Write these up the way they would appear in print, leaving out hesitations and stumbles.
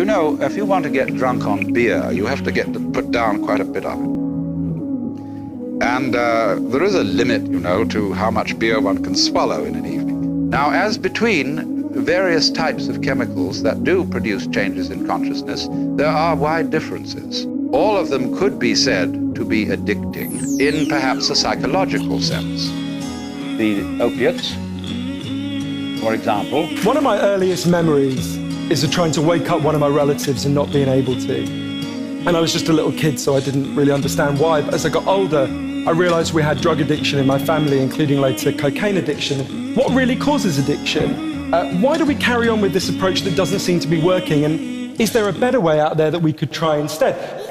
You know, if you want to get drunk on beer, you have to put down quite a bit of it. And there is a limit, you know, to how much beer one can swallow in an evening. Now, as between various types of chemicals that do produce changes in consciousness, there are wide differences. All of them could be said to be addicting in perhaps a psychological sense. The opiates, for example. One of my earliest memories is of trying to wake up one of my relatives and not being able to. And I was just a little kid, so I didn't really understand why. But as I got older, I realized we had drug addiction in my family, including later cocaine addiction. What really causes addiction? Why do we carry on with this approach that doesn't seem to be working? And is there a better way out there that we could try instead?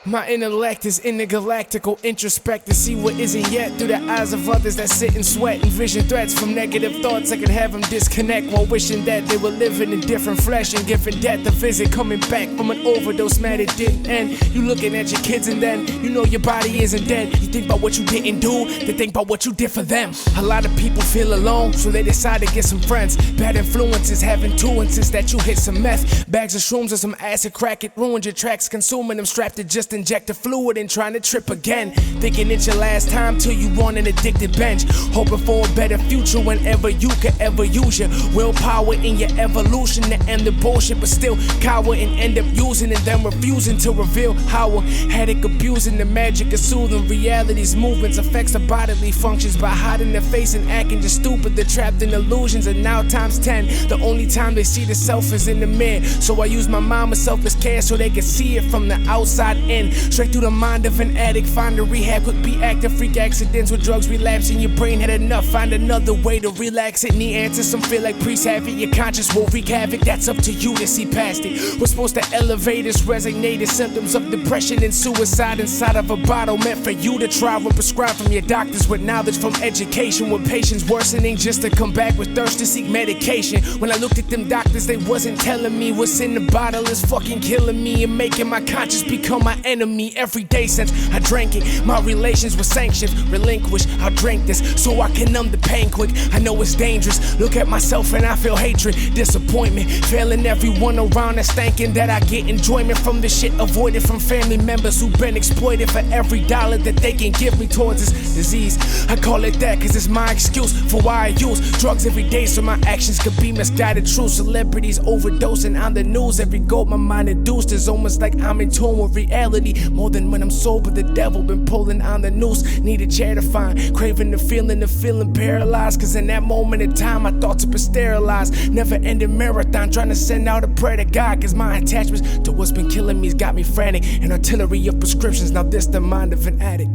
My intellect is intergalactical, introspect to see what isn't yet through the eyes of others that sit and sweat and vision threats from negative thoughts. I can have them disconnect while wishing that they were living in different flesh and giving death a visit, coming back from an overdose, man, it didn't end. You looking at your kids and then you know your body isn't dead. You think about what you didn't do, they think about what you did for them. A lot of people feel alone, so they decide to get some friends. Bad influences have influences that you hit some meth. Bags of shrooms or some acid crack, it ruined your tracks. Consuming them strapped to just inject the fluid and trying to trip again. Thinking it's your last time till you on an addicted bench. Hoping for a better future whenever you could ever use your willpower in your evolution to end the bullshit, but still cower and end up using and then refusing to reveal how a headache abusing the magic of soothing reality's movements affects the bodily functions by hiding their face and acting just stupid. They're trapped in illusions and now times 10. The only time they see the self is in the mirror. So I use my mind with selfless care so they can see it from the outside in. Straight through the mind of an addict, find a rehab, quick be active, freak accidents with drugs relapsing. Your brain had enough, find another way to relax it. Need answers, some feel like priests have it. Your conscience will wreak havoc, that's up to you to see past it. We're supposed to elevate us, resonate as symptoms of depression and suicide inside of a bottle meant for you to try when prescribed from your doctors with knowledge from education, with patients worsening just to come back with thirst to seek medication. When I looked at them doctors, they wasn't telling me what's in the bottle is fucking killing me and making my conscience become my enemy. Every day since I drank it, my relations were sanctioned. Relinquish, I'll drink this so I can numb the pain quick. I know it's dangerous. Look at myself and I feel hatred, disappointment, failing everyone around us, thinking that I get enjoyment from the shit avoided from family members who've been exploited for every dollar that they can give me towards this disease. I call it that cause it's my excuse for why I use drugs every day so my actions could be misguided. True celebrities overdosing on the news. Every goal my mind induced is almost like I'm in tune with reality. More than when I'm sober, the devil been pulling on the noose. Need a chair to find, craving the feeling of feeling paralyzed. Cause in that moment in time, my thoughts have been sterilized. Never ending marathon, trying to send out a prayer to God. Cause my attachments to what's been killing me's got me frantic. An artillery of prescriptions, now this the mind of an addict.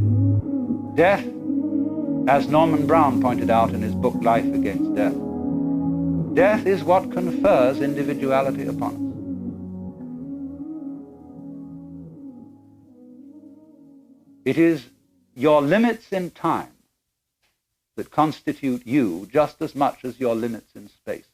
Death, as Norman Brown pointed out in his book Life Against Death, death is what confers individuality upon us. It is your limits in time that constitute you just as much as your limits in space.